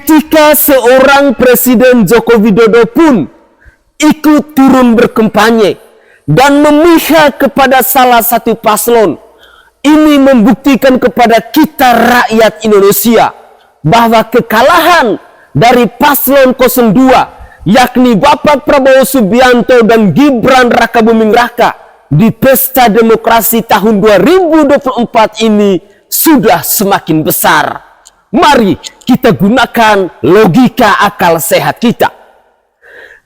ketika seorang Presiden Joko Widodo pun ikut turun berkampanye dan memihak kepada salah satu paslon. Ini membuktikan kepada kita rakyat Indonesia bahwa kekalahan dari paslon 02 yakni Bapak Prabowo Subianto dan Gibran Rakabuming Raka di pesta demokrasi tahun 2024 ini sudah semakin besar. Mari kita gunakan logika akal sehat kita.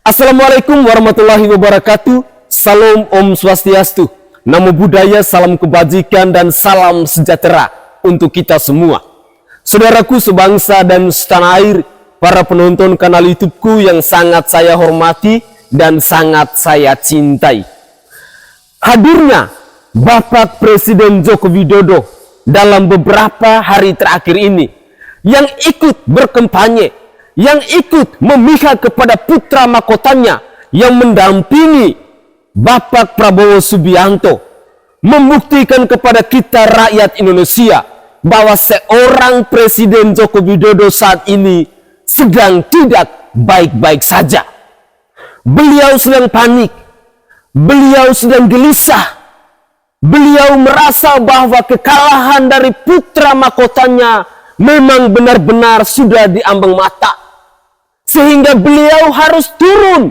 Assalamualaikum warahmatullahi wabarakatuh. Salam Om Swastiastu. Namo Buddhaya, salam kebajikan dan salam sejahtera untuk kita semua. Saudaraku sebangsa dan setanah air, para penonton kanal YouTubeku yang sangat saya hormati dan sangat saya cintai. Hadirnya Bapak Presiden Joko Widodo dalam beberapa hari terakhir ini, yang ikut berkampanye, yang ikut memihak kepada putra mahkotanya yang mendampingi Bapak Prabowo Subianto, membuktikan kepada kita rakyat Indonesia bahwa seorang Presiden Joko Widodo saat ini sedang tidak baik-baik saja. Beliau sedang panik, beliau sedang gelisah, beliau merasa bahwa kekalahan dari putra mahkotanya memang benar-benar sudah diambang mata. Sehingga beliau harus turun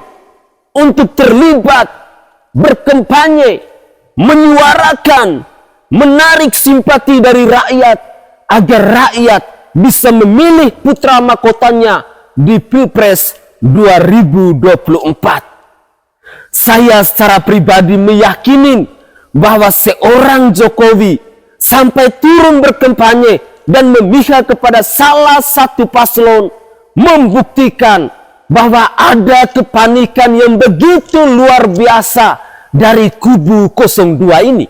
untuk terlibat, berkampanye, menyuarakan, menarik simpati dari rakyat, agar rakyat bisa memilih putra mahkotanya di Pilpres 2024. Saya secara pribadi meyakini bahwa seorang Jokowi sampai turun berkampanye dan memihak kepada salah satu paslon membuktikan bahwa ada kepanikan yang begitu luar biasa dari kubu 02 ini.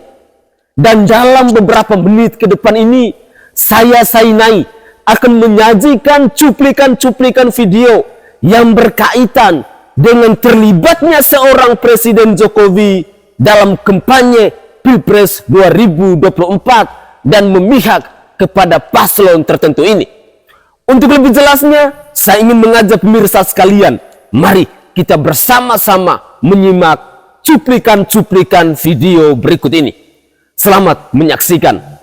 Dan dalam beberapa menit ke depan ini, saya Sainai akan menyajikan cuplikan-cuplikan video yang berkaitan dengan terlibatnya seorang Presiden Jokowi dalam kampanye Pilpres 2024 dan memihak kepada paslon tertentu ini. Untuk lebih jelasnya, saya ingin mengajak pemirsa sekalian, mari kita bersama-sama menyimak cuplikan-cuplikan video berikut ini. Selamat menyaksikan.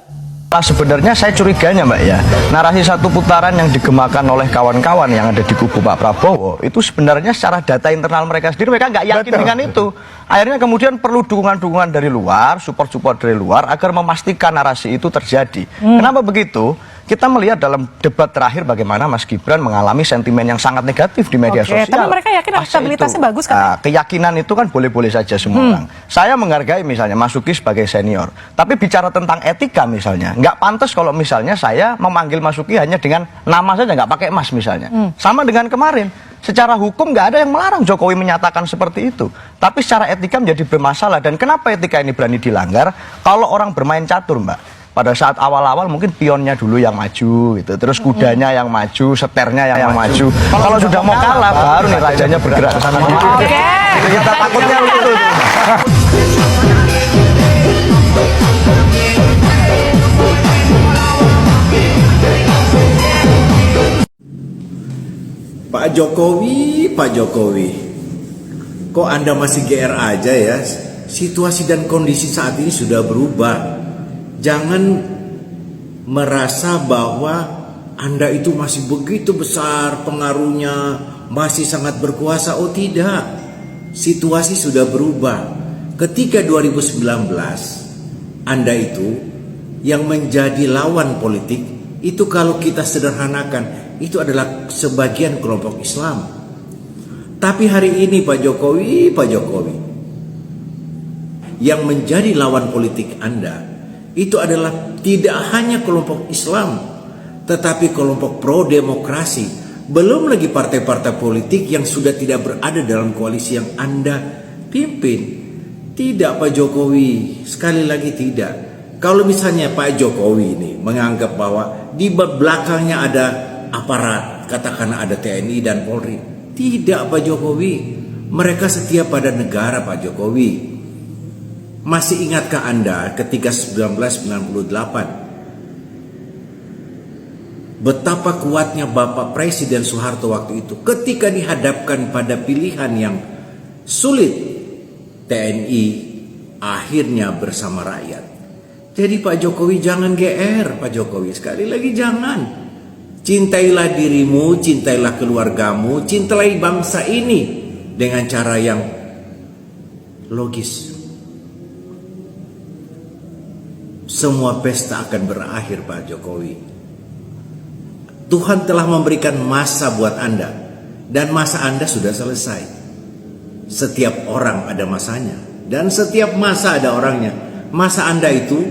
Sebenarnya saya curiganya Mbak ya, narasi satu putaran yang digemakan oleh kawan-kawan yang ada di kubu Pak Prabowo itu sebenarnya secara data internal mereka sendiri mereka nggak yakin dengan itu. Akhirnya kemudian perlu dukungan-dukungan dari luar, support-support dari luar agar memastikan narasi itu terjadi. Kenapa begitu? Kita melihat dalam debat terakhir bagaimana Mas Gibran mengalami sentimen yang sangat negatif di media sosial. Tapi mereka yakin elektabilitasnya bagus kan? Nah, keyakinan itu kan boleh-boleh saja semua orang. Saya menghargai misalnya Mas Uki sebagai senior. Tapi bicara tentang etika misalnya, nggak pantas kalau misalnya saya memanggil Mas Uki hanya dengan nama saja, nggak pakai Mas misalnya. Sama dengan kemarin. Secara hukum nggak ada yang melarang Jokowi menyatakan seperti itu. Tapi secara etika menjadi bermasalah. Dan kenapa etika ini berani dilanggar? Kalau orang bermain catur Mbak. Pada saat awal-awal mungkin pionnya dulu yang maju gitu, terus kudanya yang maju, seternya yang maju. Kalau sudah mau kalah baru nih rajanya bergerak ke sana. Oke. Kita takutnya itu. Pak Jokowi, kok Anda masih GR aja ya? Situasi dan kondisi saat ini sudah berubah. Jangan merasa bahwa Anda itu masih begitu besar pengaruhnya, masih sangat berkuasa. Oh tidak, situasi sudah berubah. Ketika 2019 Anda itu yang menjadi lawan politik, itu kalau kita sederhanakan, itu adalah sebagian kelompok Islam. Tapi hari ini Pak Jokowi, yang menjadi lawan politik Anda, itu adalah tidak hanya kelompok Islam, tetapi kelompok pro-demokrasi. Belum lagi partai-partai politik yang sudah tidak berada dalam koalisi yang Anda pimpin. Tidak Pak Jokowi, sekali lagi tidak. Kalau misalnya Pak Jokowi ini menganggap bahwa di belakangnya ada aparat, katakanlah ada TNI dan Polri. Tidak Pak Jokowi, mereka setia pada negara Pak Jokowi. Masih ingatkah Anda ketika 1998 betapa kuatnya Bapak Presiden Soeharto waktu itu ketika dihadapkan pada pilihan yang sulit, TNI akhirnya bersama rakyat. Jadi Pak Jokowi jangan GR, Pak Jokowi, sekali lagi jangan. Cintailah dirimu, cintailah keluargamu, cintailah bangsa ini dengan cara yang logis. Semua pesta akan berakhir, Pak Jokowi. Tuhan telah memberikan masa buat Anda, dan masa Anda sudah selesai. Setiap orang ada masanya, dan setiap masa ada orangnya. Masa Anda itu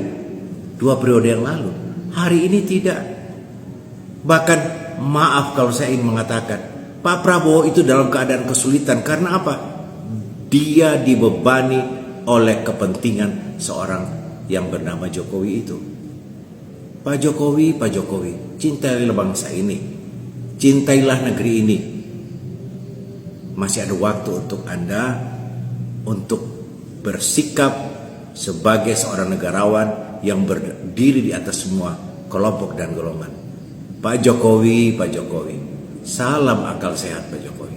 2 periode yang lalu, hari ini tidak. Bahkan maaf kalau saya ingin mengatakan, Pak Prabowo itu dalam keadaan kesulitan. Karena apa? Dia dibebani oleh kepentingan seorang yang bernama Jokowi itu. Pak Jokowi, cintailah bangsa ini, cintailah negeri ini. Masih ada waktu untuk Anda untuk bersikap sebagai seorang negarawan yang berdiri di atas semua kelompok dan golongan. Pak Jokowi, salam akal sehat Pak Jokowi.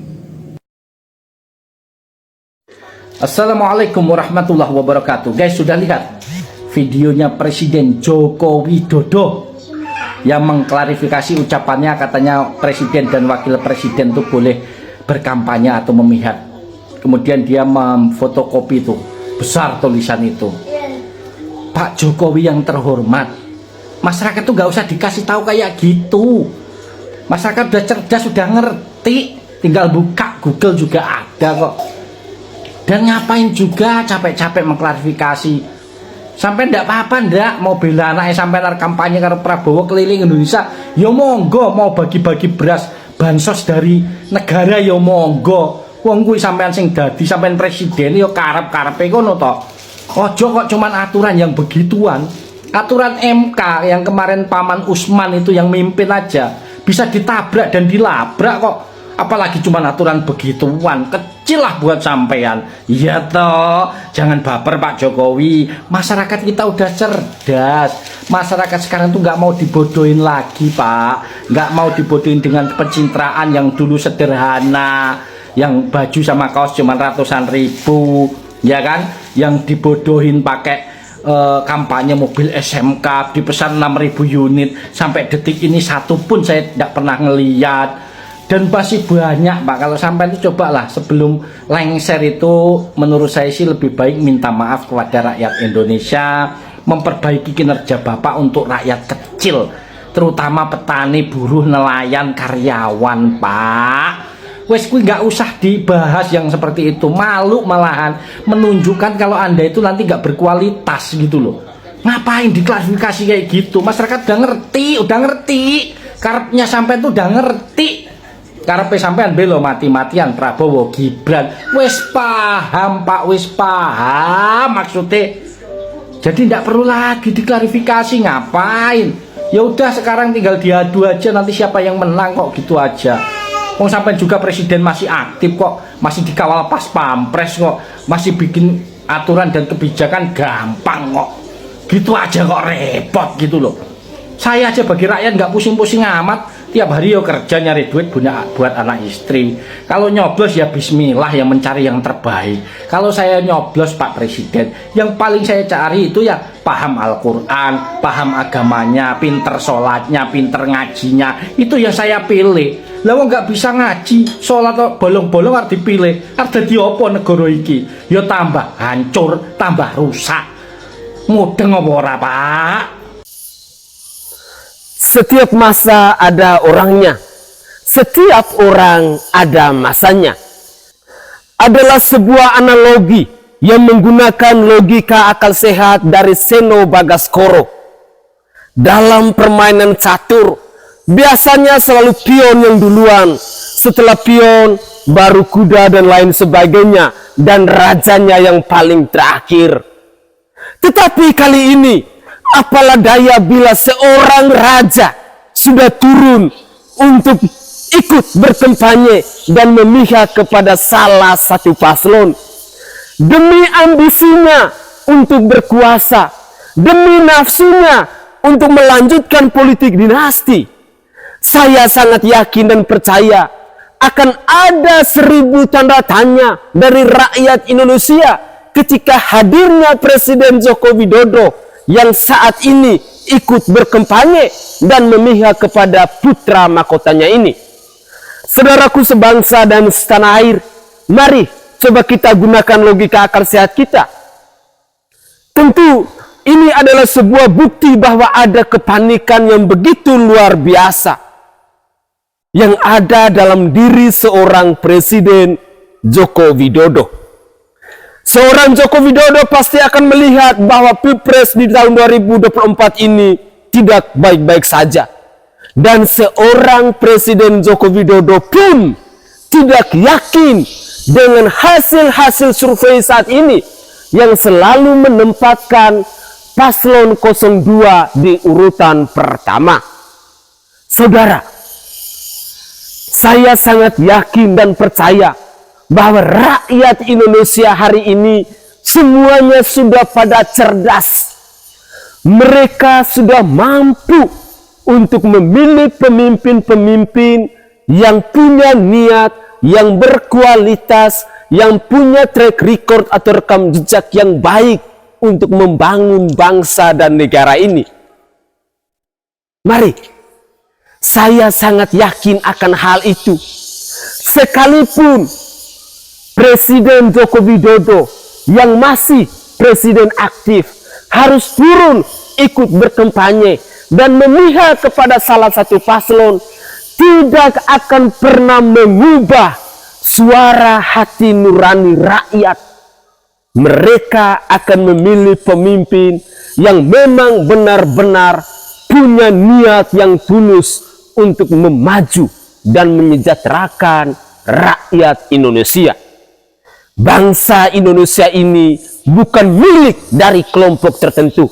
Assalamualaikum warahmatullahi wabarakatuh. Guys, sudah lihat videonya Presiden Joko Widodo yang mengklarifikasi ucapannya, katanya presiden dan wakil presiden itu boleh berkampanye atau memihak. Kemudian dia memfotokopi itu, besar tulisan itu. Pak Jokowi yang terhormat, masyarakat tuh gak usah dikasih tahu kayak gitu. Masyarakat udah cerdas, sudah ngerti, tinggal buka Google juga ada kok. Dan ngapain juga capek-capek mengklarifikasi? Sampai ndak apa-apa ndak mau bela anaknya sampai kampanye karo Prabowo keliling Indonesia, ya monggo. Mau bagi-bagi beras bansos dari negara, ya monggo. Wong kuwi sampean sing dadi sampean presiden ya karep-karepe ngono to. Ojo kok cuman aturan yang begituan. Aturan MK yang kemarin Paman Usman itu yang mimpin aja bisa ditabrak dan dilabrak kok. Apalagi cuma aturan begituan, kecil lah buat sampean. Iya toh, jangan baper Pak Jokowi. Masyarakat kita udah cerdas. Masyarakat sekarang tuh nggak mau dibodohin lagi Pak. Nggak mau dibodohin dengan pencitraan yang dulu sederhana, yang baju sama kaos cuma ratusan ribu, ya kan? Yang dibodohin pakai kampanye mobil SMK dipesan 6.000 unit. Sampai detik ini satu pun saya tidak pernah ngeliat. Dan masih banyak Pak. Kalau sampai itu cobalah sebelum lengser itu, menurut saya sih lebih baik minta maaf kepada rakyat Indonesia, memperbaiki kinerja Bapak untuk rakyat kecil, terutama petani, buruh, nelayan, karyawan Pak. Wes kuwi nggak usah dibahas yang seperti itu. Malu malahan menunjukkan kalau Anda itu nanti nggak berkualitas gitu loh. Ngapain diklarifikasi kayak gitu? Masyarakat udah ngerti. Karepnya sampai itu udah ngerti. Karepe sampean belo mati-matian Prabowo Gibran. Wis paham Pak, wis paham maksudnya. Jadi tidak perlu lagi diklarifikasi, ngapain? Ya udah sekarang tinggal diadu aja, nanti siapa yang menang kok gitu aja. Mau sampai juga presiden masih aktif kok, masih dikawal pas pampres kok, masih bikin aturan dan kebijakan gampang kok. Gitu aja kok repot gitu loh. Saya aja bagi rakyat nggak pusing-pusing amat. Tiap hari yo kerja nyari duit buat anak istri. Kalau nyoblos ya bismillah, yang mencari yang terbaik. Kalau saya nyoblos Pak Presiden, yang paling saya cari itu ya paham Al-Quran, paham agamanya, pinter sholatnya, pinter ngajinya. Itu yang saya pilih. Lah nggak bisa ngaji, sholat bolong-bolong harus dipilih. Ada diopo negara iki? Yo tambah hancur, tambah rusak. Mudeng apa ora Pak? Setiap masa ada orangnya, setiap orang ada masanya. Adalah sebuah analogi yang menggunakan logika akal sehat dari Seno Bagaskoro. Dalam permainan catur, biasanya selalu pion yang duluan, setelah pion baru kuda dan lain sebagainya, dan rajanya yang paling terakhir. Tetapi kali ini, apalah daya bila seorang raja sudah turun untuk ikut berkampanye dan memihak kepada salah satu paslon. Demi ambisinya untuk berkuasa, demi nafsunya untuk melanjutkan politik dinasti. Saya sangat yakin dan percaya akan ada 1000 tanda tanya dari rakyat Indonesia ketika hadirnya Presiden Joko Widodo yang saat ini ikut berkampanye dan memihak kepada putra mahkotanya ini. Saudaraku sebangsa dan setanah air, mari coba kita gunakan logika akal sehat kita. Tentu ini adalah sebuah bukti bahwa ada kepanikan yang begitu luar biasa yang ada dalam diri seorang Presiden Joko Widodo. Seorang Joko Widodo pasti akan melihat bahwa Pilpres di tahun 2024 ini tidak baik-baik saja. Dan seorang Presiden Joko Widodo pun tidak yakin dengan hasil-hasil survei saat ini yang selalu menempatkan paslon 02 di urutan pertama. Saudara, saya sangat yakin dan percaya bahwa rakyat Indonesia hari ini semuanya sudah pada cerdas. Mereka sudah mampu untuk memilih pemimpin-pemimpin yang punya niat, yang berkualitas, yang punya track record atau rekam jejak yang baik untuk membangun bangsa dan negara ini. Mari, saya sangat yakin akan hal itu. Sekalipun Presiden Joko Widodo yang masih presiden aktif harus turun ikut berkampanye dan memihak kepada salah satu paslon, tidak akan pernah mengubah suara hati nurani rakyat. Mereka akan memilih pemimpin yang memang benar-benar punya niat yang tulus untuk memaju dan menyejahterakan rakyat Indonesia. Bangsa Indonesia ini bukan milik dari kelompok tertentu,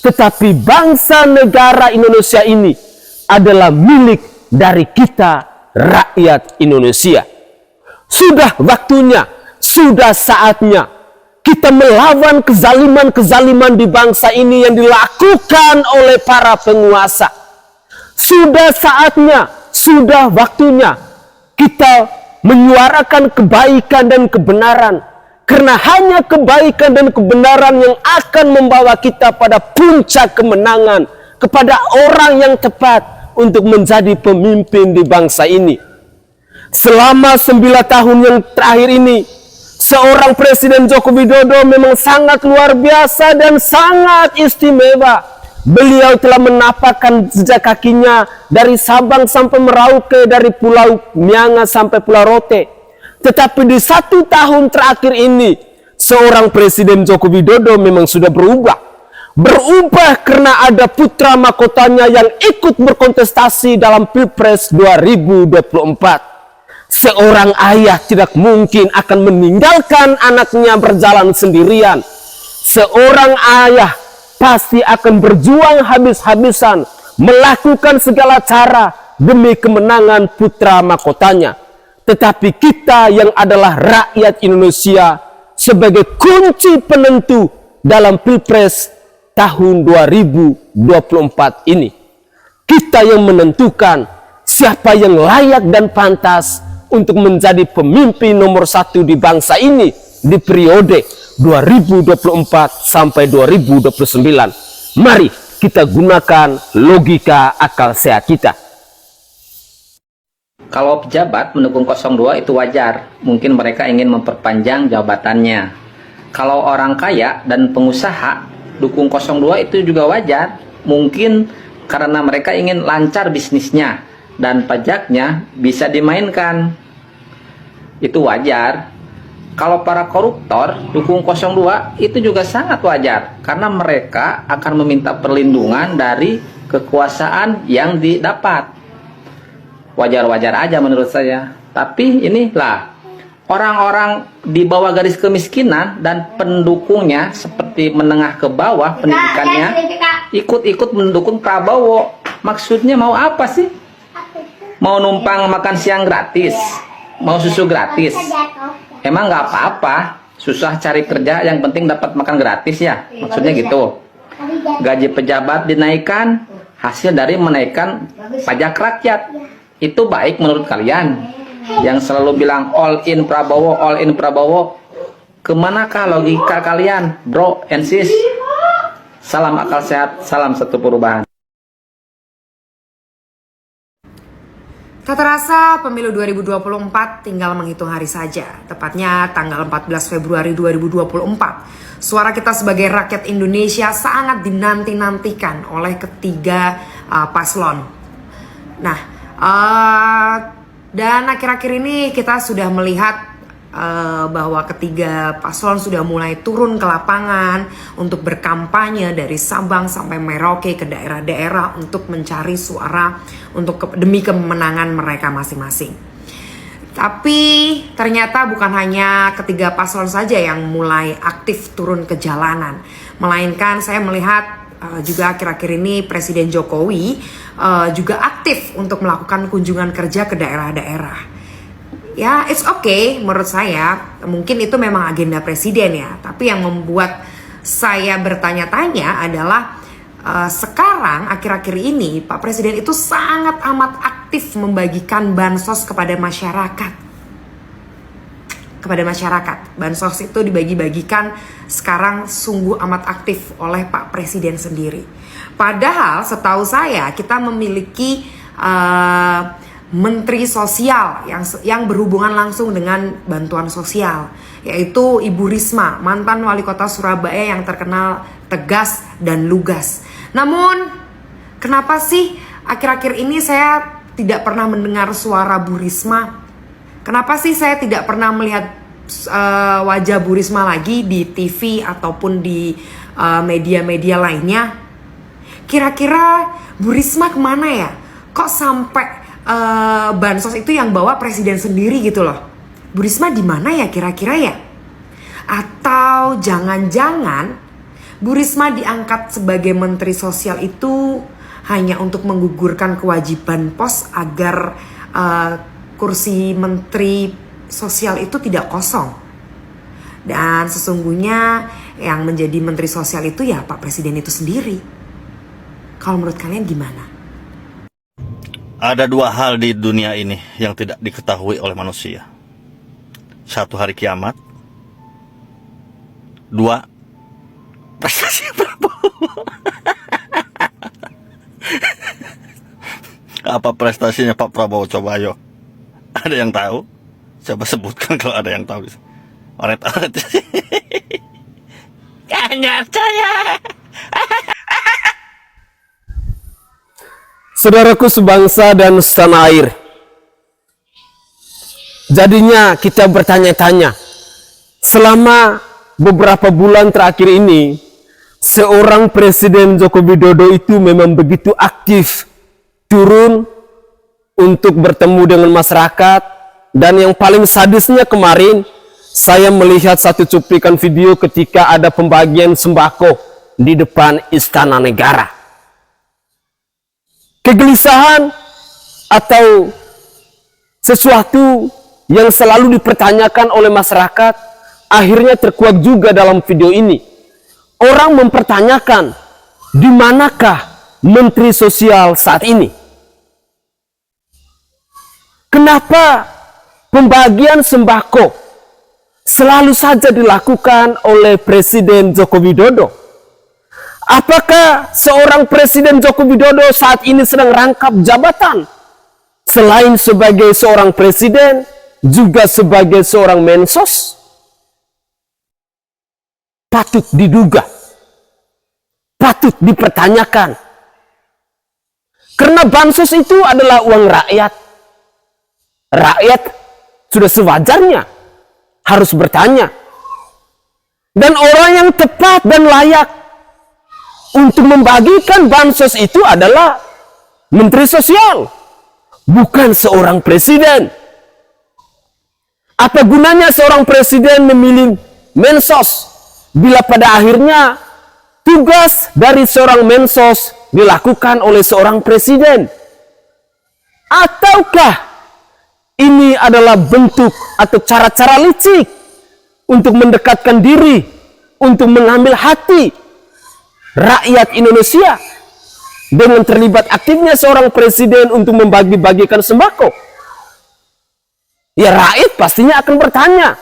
tetapi bangsa negara Indonesia ini adalah milik dari kita, rakyat Indonesia. Sudah waktunya, sudah saatnya kita melawan kezaliman-kezaliman di bangsa ini yang dilakukan oleh para penguasa. Sudah saatnya, sudah waktunya kita menyuarakan kebaikan dan kebenaran. Karena hanya kebaikan dan kebenaran yang akan membawa kita pada puncak kemenangan, kepada orang yang tepat untuk menjadi pemimpin di bangsa ini. Selama 9 tahun yang terakhir ini, seorang Presiden Joko Widodo memang sangat luar biasa dan sangat istimewa. Beliau telah menapakkan jejak kakinya dari Sabang sampai Merauke, dari Pulau Miangas sampai Pulau Rote. Tetapi di 1 tahun terakhir ini, seorang Presiden Joko Widodo memang sudah berubah. Berubah karena ada putra mahkotanya yang ikut berkontestasi dalam Pilpres 2024. Seorang ayah tidak mungkin akan meninggalkan anaknya berjalan sendirian. Seorang ayah pasti akan berjuang habis-habisan, melakukan segala cara demi kemenangan putra mahkotanya. Tetapi kita yang adalah rakyat Indonesia sebagai kunci penentu dalam Pilpres tahun 2024 ini, kita yang menentukan siapa yang layak dan pantas untuk menjadi pemimpin nomor 1 di bangsa ini di periode 2024 sampai 2029. Mari kita gunakan logika akal sehat kita. Kalau pejabat mendukung 02 itu wajar, mungkin mereka ingin memperpanjang jabatannya. Kalau orang kaya dan pengusaha dukung 02 itu juga wajar, mungkin karena mereka ingin lancar bisnisnya dan pajaknya bisa dimainkan. Itu wajar. Kalau para koruptor dukung 02 itu juga sangat wajar, karena mereka akan meminta perlindungan dari kekuasaan yang didapat. Wajar-wajar aja menurut saya. Tapi inilah orang-orang di bawah garis kemiskinan dan pendukungnya seperti menengah ke bawah pendidikannya ikut-ikut mendukung Prabowo. Maksudnya mau apa sih? Mau numpang makan siang gratis? Mau susu gratis? Emang nggak apa-apa, susah cari kerja, yang penting dapat makan gratis ya, maksudnya gitu. Gaji pejabat dinaikkan, hasil dari menaikkan pajak rakyat. Itu baik menurut kalian? Yang selalu bilang all in Prabowo, kemanakah logika kalian, bro and sis? Salam akal sehat, salam satu perubahan. Tak terasa pemilu 2024 tinggal menghitung hari saja, tepatnya tanggal 14 Februari 2024. Suara kita sebagai rakyat Indonesia sangat dinanti-nantikan oleh ketiga paslon. Nah, dan akhir-akhir ini kita sudah melihat bahwa ketiga paslon sudah mulai turun ke lapangan untuk berkampanye dari Sabang sampai Merauke ke daerah-daerah untuk mencari suara demi kemenangan mereka masing-masing. Tapi ternyata bukan hanya ketiga paslon saja yang mulai aktif turun ke jalanan, melainkan saya melihat juga akhir-akhir ini Presiden Jokowi juga aktif untuk melakukan kunjungan kerja ke daerah-daerah. Ya, it's okay menurut saya. Mungkin itu memang agenda presiden ya. Tapi yang membuat saya bertanya-tanya adalah sekarang akhir-akhir ini Pak Presiden itu sangat amat aktif membagikan bansos kepada masyarakat. Bansos itu dibagi-bagikan sekarang sungguh amat aktif oleh Pak Presiden sendiri. Padahal setahu saya kita memiliki Menteri Sosial yang berhubungan langsung dengan bantuan sosial, yaitu Ibu Risma, mantan wali kota Surabaya yang terkenal tegas dan lugas. Namun, kenapa sih akhir-akhir ini saya tidak pernah mendengar suara Bu Risma? Kenapa sih saya tidak pernah melihat wajah Bu Risma lagi di TV ataupun di media-media lainnya? Kira-kira Bu Risma kemana ya? Kok sampai bansos itu yang bawa presiden sendiri gitu loh. Bu Risma di mana ya kira-kira ya? Atau jangan-jangan Bu Risma diangkat sebagai Menteri Sosial itu hanya untuk menggugurkan kewajiban pos agar kursi Menteri Sosial itu tidak kosong. Dan sesungguhnya yang menjadi Menteri Sosial itu ya Pak Presiden itu sendiri. Kalau menurut kalian gimana? Ada dua hal di dunia ini yang tidak diketahui oleh manusia. Satu, hari kiamat. Dua, prestasi Prabowo. Apa prestasinya Pak Prabowo? Coba ayo. Ada yang tahu? Coba sebutkan kalau ada yang tahu. Oret-oret. Kayaknya saya. Saudaraku sebangsa dan setanah air, jadinya kita bertanya-tanya, selama beberapa bulan terakhir ini, seorang Presiden Joko Widodo itu memang begitu aktif turun untuk bertemu dengan masyarakat. Dan yang paling sadisnya kemarin, saya melihat satu cuplikan video ketika ada pembagian sembako di depan Istana Negara. Kegelisahan atau sesuatu yang selalu dipertanyakan oleh masyarakat akhirnya terkuak juga dalam video ini. Orang mempertanyakan, di manakah Menteri Sosial saat ini? Kenapa pembagian sembako selalu saja dilakukan oleh Presiden Joko Widodo? Apakah seorang Presiden Joko Widodo saat ini sedang rangkap jabatan? Selain sebagai seorang presiden, juga sebagai seorang mensos? Patut diduga, patut dipertanyakan. Karena bansos itu adalah uang rakyat. Rakyat sudah sewajarnya harus bertanya. Dan orang yang tepat dan layak untuk membagikan bansos itu adalah Menteri Sosial, bukan seorang presiden. Apa gunanya seorang presiden memilih mensos bila pada akhirnya tugas dari seorang mensos dilakukan oleh seorang presiden? Ataukah ini adalah bentuk atau cara-cara licik untuk mendekatkan diri, untuk mengambil hati rakyat Indonesia? dengan terlibat aktifnya seorang presiden untuk membagi-bagikan sembako? Ya rakyat pastinya akan bertanya.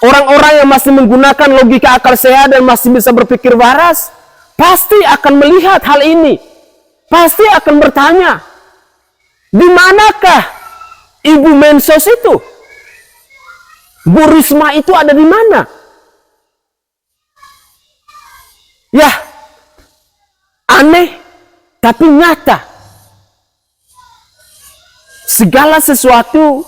Orang-orang yang masih menggunakan logika akal sehat dan masih bisa berpikir waras, pasti akan melihat hal ini. Pasti akan bertanya, di manakah Ibu Mensos itu? Bu Risma itu ada di mana? Ya, aneh tapi nyata. Segala sesuatu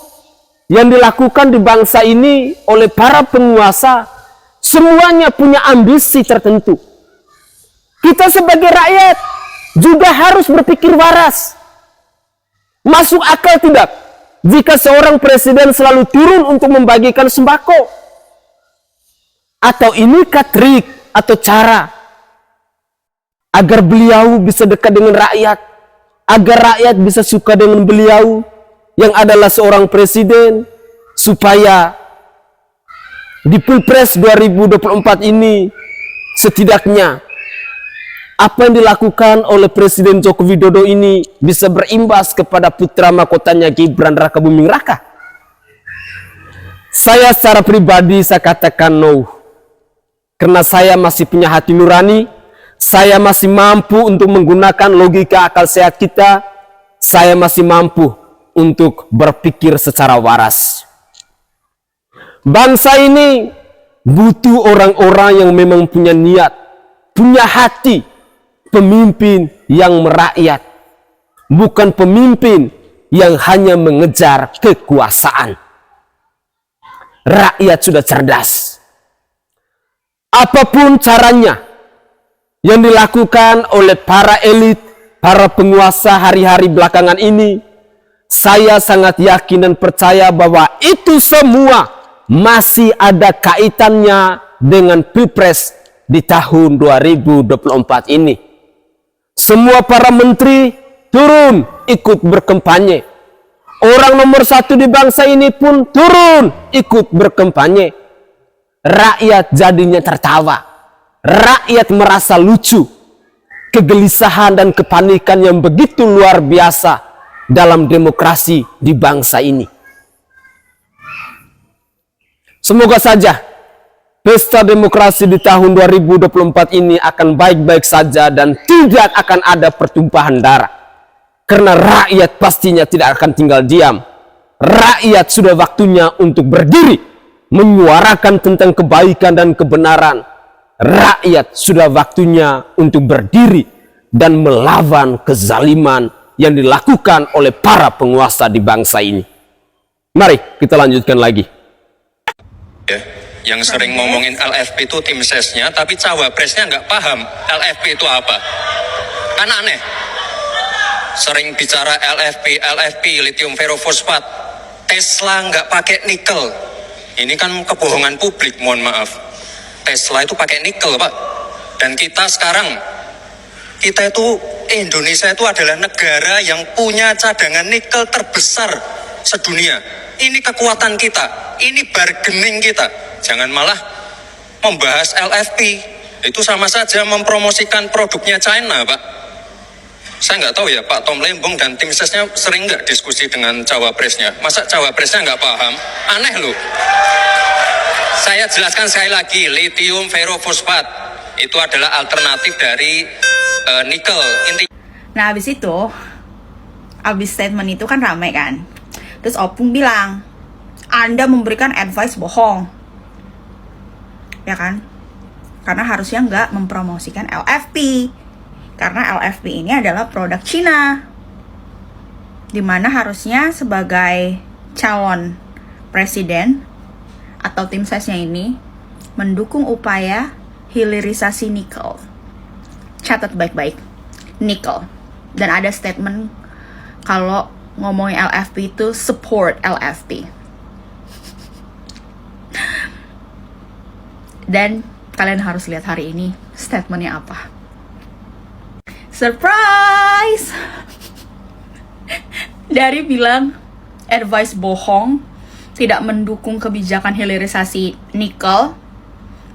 yang dilakukan di bangsa ini oleh para penguasa, semuanya punya ambisi tertentu. Kita sebagai rakyat juga harus berpikir waras. Masuk akal tidak jika seorang presiden selalu turun untuk membagikan sembako? Atau inikah trik atau cara agar beliau bisa dekat dengan rakyat, agar rakyat bisa suka dengan beliau yang adalah seorang presiden, supaya di Pilpres 2024 ini setidaknya apa yang dilakukan oleh Presiden Joko Widodo ini bisa berimbas kepada putra mahkotanya Gibran Raka Buming Raka? Saya secara pribadi saya katakan no. Karena saya masih punya hati nurani, saya masih mampu untuk menggunakan logika akal sehat kita, saya masih mampu untuk berpikir secara waras. Bangsa ini butuh orang-orang yang memang punya niat, punya hati, pemimpin yang merakyat, bukan pemimpin yang hanya mengejar kekuasaan. Rakyat sudah cerdas. Apapun caranya yang dilakukan oleh para elit, para penguasa hari-hari belakangan ini, saya sangat yakin dan percaya bahwa itu semua masih ada kaitannya dengan Pilpres di tahun 2024 ini. Semua para menteri turun ikut berkampanye. Orang nomor satu di bangsa ini pun turun ikut berkampanye. Rakyat jadinya tertawa. Rakyat merasa lucu. Kegelisahan dan kepanikan yang begitu luar biasa dalam demokrasi di bangsa ini. Semoga saja pesta demokrasi di tahun 2024 ini akan baik-baik saja dan tidak akan ada pertumpahan darah. Karena rakyat pastinya tidak akan tinggal diam. Rakyat sudah waktunya untuk berdiri, menyuarakan tentang kebaikan dan kebenaran. Rakyat sudah waktunya untuk berdiri dan melawan kezaliman yang dilakukan oleh para penguasa di bangsa ini. Mari kita lanjutkan lagi. Ya, yang sering ngomongin LFP itu tim sesnya, tapi cawapresnya nggak paham LFP itu apa. Kan aneh. Sering bicara LFP, lithium ferrofosfat. Tesla nggak pakai nikel. Ini kan kebohongan publik, mohon maaf. Tesla itu pakai nikel, Pak. Dan kita sekarang, Indonesia itu adalah negara yang punya cadangan nikel terbesar sedunia. Ini kekuatan kita, ini bargaining kita. Jangan malah membahas LFP. Itu sama saja mempromosikan produknya China, Pak. Saya nggak tahu ya, Pak Tom Lembong dan tim sesnya sering nggak diskusi dengan cawapresnya. Masa cawapresnya nggak paham? Aneh loh. Saya jelaskan sekali lagi, lithium ferrofosfat itu adalah alternatif dari nikel. Nah habis itu, habis statement itu kan ramai kan. Terus Opung bilang, Anda memberikan advice bohong. Ya kan? Karena harusnya nggak mempromosikan LFP. Karena LFP ini adalah produk Cina. Dimana harusnya sebagai calon presiden atau tim sesnya ini mendukung upaya hilirisasi nikel. Catat baik-baik, nikel. Dan ada statement kalau ngomongin LFP itu support LFP. Dan kalian harus lihat hari ini statementnya apa. Surprise! Dari bilang advice bohong, tidak mendukung kebijakan hilirisasi nikel,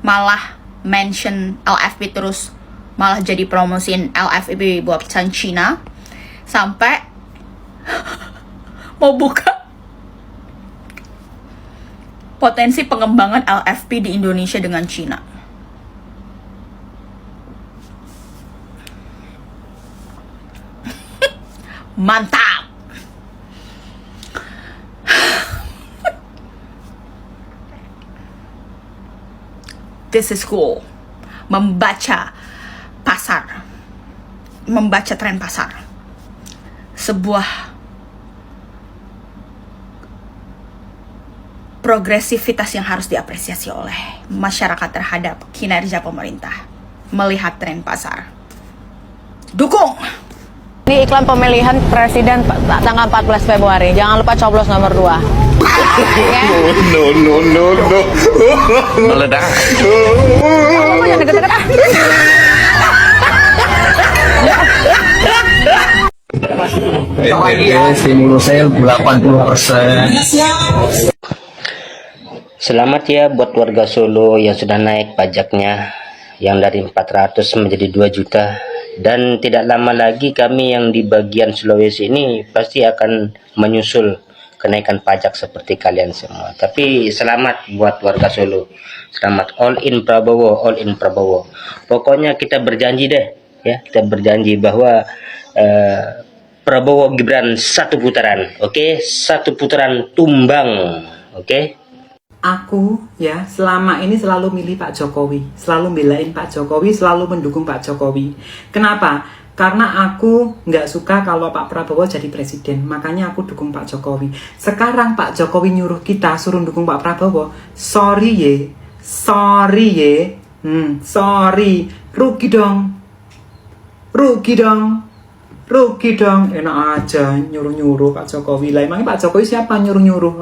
malah mention LFP terus malah jadi promosiin LFP buatan Cina, sampai mau buka potensi pengembangan LFP di Indonesia dengan Cina. Mantap. This is cool. Membaca pasar, membaca tren pasar, sebuah progresivitas yang harus diapresiasi oleh masyarakat terhadap kinerja pemerintah. Melihat tren pasar, dukung. Ini iklan pemilihan presiden tanggal 14 Februari. Jangan lupa coblos nomor 2. Ya? No. Meledak. Kamu jangan deket-deket ah. Stimulus saya 80%. Selamat ya buat warga Solo yang sudah naik pajaknya yang dari 400 menjadi 2 juta. Dan tidak lama lagi kami yang di bagian Sulawesi ini pasti akan menyusul kenaikan pajak seperti kalian semua. Tapi selamat buat warga Solo. Selamat, all in Prabowo, all in Prabowo. Pokoknya kita berjanji deh, ya, kita berjanji bahwa Prabowo Gibran 1 putaran, oke? 1 putaran tumbang, oke? Aku ya selama ini selalu milih Pak Jokowi, selalu belain Pak Jokowi, selalu mendukung Pak Jokowi. Kenapa? Karena aku nggak suka kalau Pak Prabowo jadi presiden, makanya aku dukung Pak Jokowi. Sekarang Pak Jokowi nyuruh kita suruh dukung Pak Prabowo, sorry, rugi dong, enak aja nyuruh-nyuruh Pak Jokowi. Lah emangnya Pak Jokowi siapa nyuruh-nyuruh?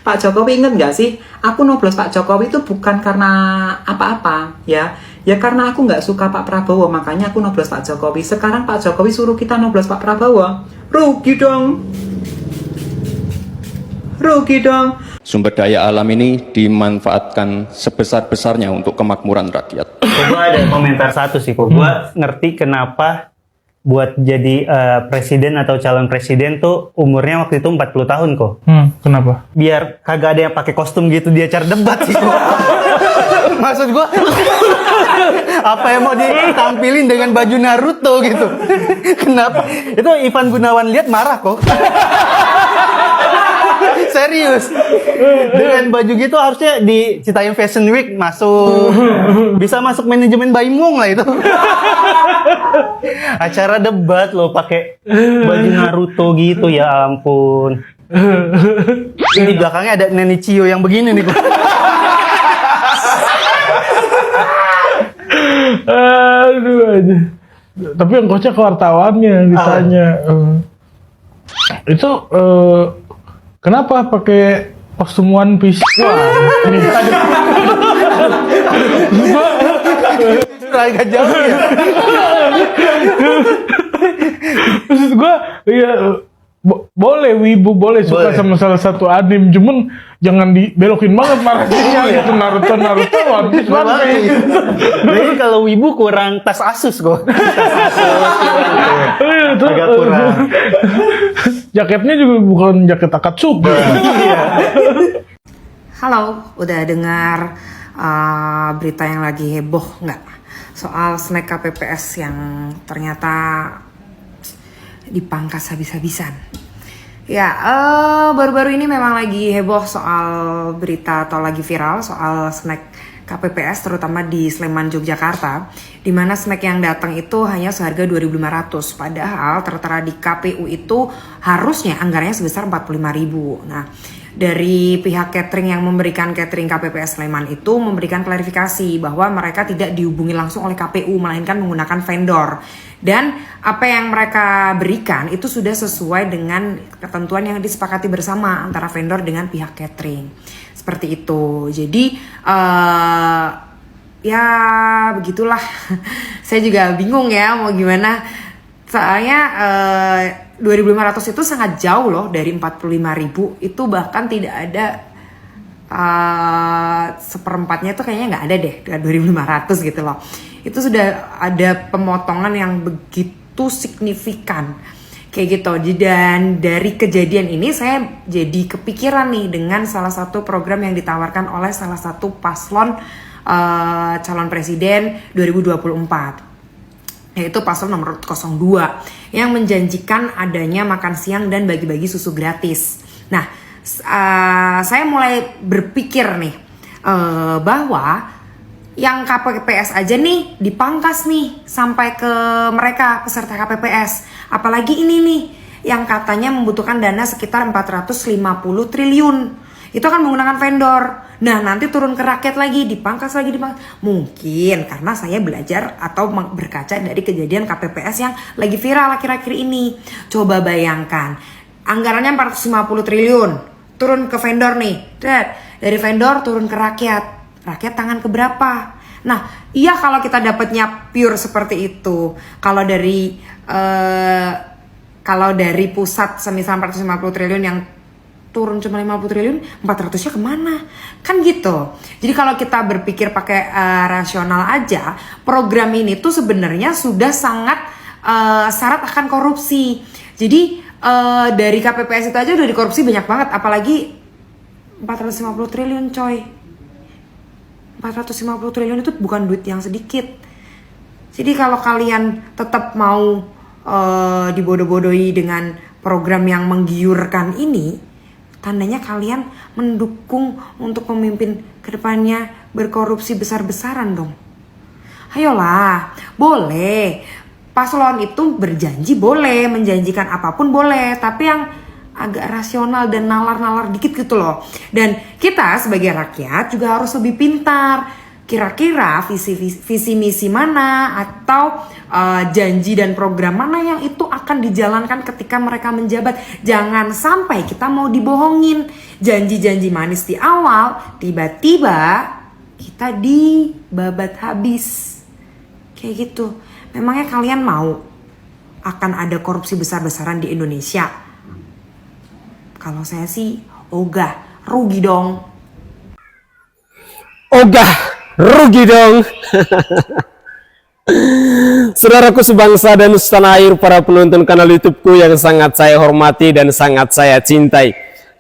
Pak Jokowi inget nggak sih? Aku noblos Pak Jokowi itu bukan karena apa-apa, ya karena aku nggak suka Pak Prabowo, makanya aku noblos Pak Jokowi. Sekarang Pak Jokowi suruh kita noblos Pak Prabowo, rugi dong. Sumber daya alam ini dimanfaatkan sebesar-besarnya untuk kemakmuran rakyat. Gue ada komentar satu sih, kok. Gue ngerti kenapa buat jadi presiden atau calon presiden tuh umurnya waktu itu 40 tahun kok. Kenapa? Biar kagak ada yang pakai kostum gitu di acara debat sih kok. Maksud gua apa yang mau ditampilin dengan baju Naruto gitu. Kenapa? Itu Ivan Gunawan lihat marah kok. Serius. Dengan baju gitu harusnya di Citayam Fashion Week masuk. Bisa masuk manajemen Baimung lah itu. Acara debat lo pakai baju Naruto gitu, ya ampun. Di belakangnya ada Nenek Cio yang begini nih. Aduh. Tapi yang kocak wartawannya ditanya. Itu kenapa pakai kostum One Piece? Agak jauh ya. Maksud gue, ya boleh wibu, boleh suka sama salah satu anime, cuman jangan dibelokin banget marahnya gitu. Naruto, One Piece. Jadi kalau wibu kurang tas Asus kok. Agak kurang. Jaketnya juga bukan jaket Akatsuki. Halo, udah dengar berita yang lagi heboh nggak? Soal snack KPPS yang ternyata dipangkas habis-habisan. Ya, baru-baru ini memang lagi heboh soal berita atau lagi viral soal snack KPPS terutama di Sleman, Yogyakarta, di mana snack yang datang itu hanya seharga 2.500, padahal tertera di KPU itu harusnya anggarannya sebesar 45.000. Nah, dari pihak catering yang memberikan catering KPPS Sleman itu memberikan klarifikasi bahwa mereka tidak dihubungi langsung oleh KPU, melainkan menggunakan vendor. Dan apa yang mereka berikan itu sudah sesuai dengan ketentuan yang disepakati bersama antara vendor dengan pihak catering. Seperti itu. Jadi ya begitulah. Saya juga bingung ya mau gimana. Soalnya 2.500 itu sangat jauh loh dari 45.000. Itu bahkan tidak ada seperempatnya itu kayaknya nggak ada deh dengan 2.500 gitu loh. itu sudah ada pemotongan yang begitu signifikan kayak gitu. Dan dari kejadian ini saya jadi kepikiran nih dengan salah satu program yang ditawarkan oleh salah satu paslon calon presiden 2024, yaitu paslon nomor 02 yang menjanjikan adanya makan siang dan bagi-bagi susu gratis. Nah, saya mulai berpikir nih bahwa yang KPPS aja nih dipangkas nih sampai ke mereka peserta KPPS. Apalagi ini nih yang katanya membutuhkan dana sekitar 450 triliun. Itu kan menggunakan vendor. Nah, nanti turun ke rakyat lagi, dipangkas lagi, Mungkin karena saya belajar atau berkaca dari kejadian KPPS yang lagi viral akhir-akhir ini. Coba bayangkan, anggarannya 450 triliun, turun ke vendor nih. Dari vendor turun ke rakyat. Rakyat tangan keberapa? Nah, iya kalau kita dapatnya pure seperti itu. Kalau dari pusat semisal 450 triliun yang turun cuma 50 triliun, 400-nya kemana? Kan gitu. Jadi kalau kita berpikir pakai rasional aja, program ini tuh sebenarnya sudah sangat syarat akan korupsi. Jadi dari KPPS itu aja udah dikorupsi banyak banget, apalagi 450 triliun coy. 450 triliun itu bukan duit yang sedikit. Jadi kalau kalian tetap mau dibodoh-bodohi dengan program yang menggiurkan ini, tandanya kalian mendukung untuk pemimpin kedepannya berkorupsi besar-besaran dong. Ayolah, boleh. Paslon itu berjanji boleh, menjanjikan apapun boleh, tapi yang agak rasional dan nalar-nalar dikit gitu loh. Dan kita sebagai rakyat juga harus lebih pintar. Kira-kira visi misi mana atau janji dan program mana yang itu akan dijalankan ketika mereka menjabat. Jangan sampai kita mau dibohongin. Janji-janji manis di awal, tiba-tiba kita dibabat habis. Kayak gitu. Memangnya kalian mau akan ada korupsi besar-besaran di Indonesia? Kalau saya sih ogah, rugi dong. Ogah, rugi dong. Saudaraku sebangsa dan setanah air, para penonton kanal YouTubeku yang sangat saya hormati dan sangat saya cintai.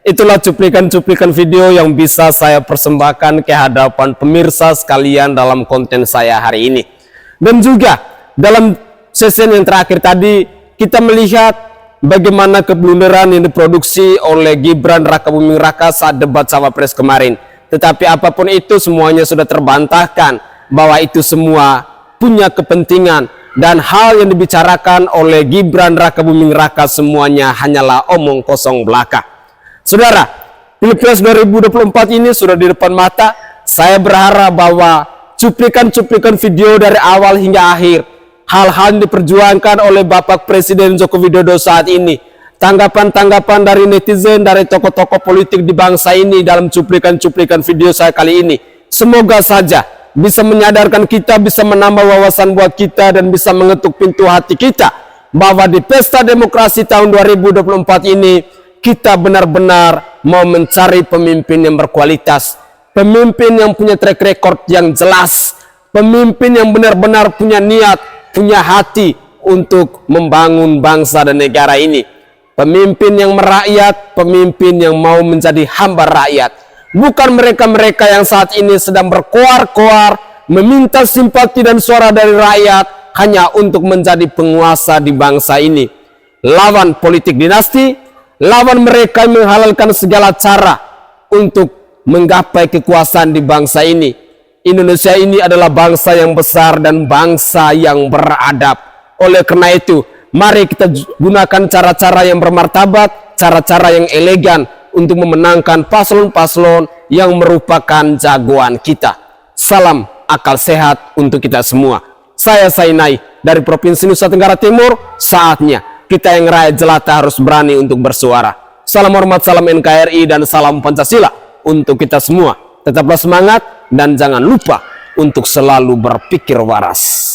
Itulah cuplikan-cuplikan video yang bisa saya persembahkan ke hadapan pemirsa sekalian dalam konten saya hari ini. Dan juga dalam sesi yang terakhir tadi kita melihat bagaimana keblunderan yang diproduksi oleh Gibran Rakabuming Raka saat debat Cawapres kemarin. Tetapi apapun itu semuanya sudah terbantahkan bahwa itu semua punya kepentingan, dan hal yang dibicarakan oleh Gibran Rakabuming Raka semuanya hanyalah omong kosong belaka. Saudara, Pilpres 2024 ini sudah di depan mata. Saya berharap bahwa cuplikan-cuplikan video dari awal hingga akhir, hal-hal yang diperjuangkan oleh Bapak Presiden Joko Widodo saat ini, tanggapan-tanggapan dari netizen, dari tokoh-tokoh politik di bangsa ini dalam cuplikan-cuplikan video saya kali ini, semoga saja bisa menyadarkan kita, bisa menambah wawasan buat kita, dan bisa mengetuk pintu hati kita bahwa di pesta demokrasi tahun 2024 ini kita benar-benar mau mencari pemimpin yang berkualitas, pemimpin yang punya track record yang jelas, pemimpin yang benar-benar punya niat, punya hati untuk membangun bangsa dan negara ini. Pemimpin yang merakyat, pemimpin yang mau menjadi hamba rakyat. Bukan mereka-mereka yang saat ini sedang berkoar-koar meminta simpati dan suara dari rakyat hanya untuk menjadi penguasa di bangsa ini. Lawan politik dinasti, lawan mereka yang menghalalkan segala cara untuk menggapai kekuasaan di bangsa ini. Indonesia ini adalah bangsa yang besar dan bangsa yang beradab. Oleh karena itu, mari kita gunakan cara-cara yang bermartabat, cara-cara yang elegan untuk memenangkan paslon-paslon yang merupakan jagoan kita. Salam akal sehat untuk kita semua. Saya Sainai dari Provinsi Nusa Tenggara Timur. Saatnya kita yang rakyat jelata harus berani untuk bersuara. Salam hormat, salam NKRI, dan salam Pancasila untuk kita semua. Tetaplah semangat dan jangan lupa untuk selalu berpikir waras.